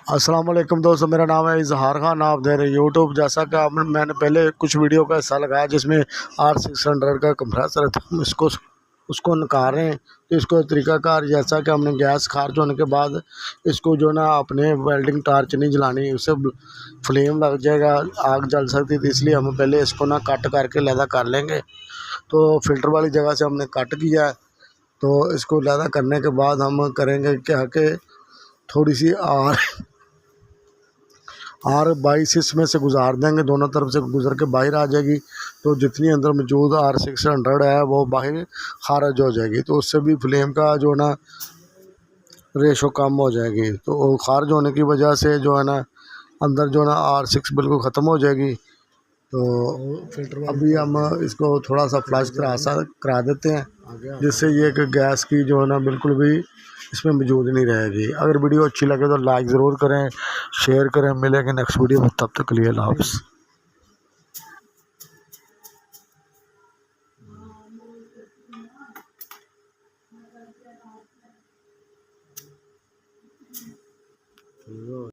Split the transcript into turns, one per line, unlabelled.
अस्सलाम वालेकुम दोस्तों, मेरा नाम है इजहार खान। आप दे रहे यूट्यूब। जैसा कि मैंने पहले कुछ वीडियो का हिस्सा लगाया जिसमें R600 का कंप्रेसर था, हम उसको निकाल रहे हैं। तो इसको तरीकाकार जैसा कि हमने गैस खारिज होने के बाद इसको जो ना अपने वेल्डिंग टार्च नहीं जलानी, उससे फ्लेम लग जाएगा, आग जल सकती थी। इसलिए हम पहले इसको ना कट करके लैदा कर लेंगे। तो फ़िल्टर वाली जगह से हमने कट किया है। तो इसको लैदा करने के बाद हम करेंगे क्या कि थोड़ी सी R22 इसमें से गुजार देंगे, दोनों तरफ से गुजर के बाहर आ जाएगी। तो जितनी अंदर मौजूद R600 है वो बाहर खारिज हो जाएगी। तो उससे भी फ्लेम का जो ना रेशो कम हो जाएगी। तो वो खारिज होने की वजह से जो है ना अंदर जो ना R6 बिल्कुल ख़त्म हो जाएगी। तो अभी हम इसको थोड़ा सा फ्लश करा देते हैं, जिससे ये कि गैस की जो है ना बिल्कुल भी इसमें मौजूद नहीं रहेगी। अगर वीडियो अच्छी लगे तो लाइक ज़रूर करें, शेयर करें। मिलेंगे नेक्स्ट वीडियो में, तब तक के लिए अल्लाह हाफ़िज़।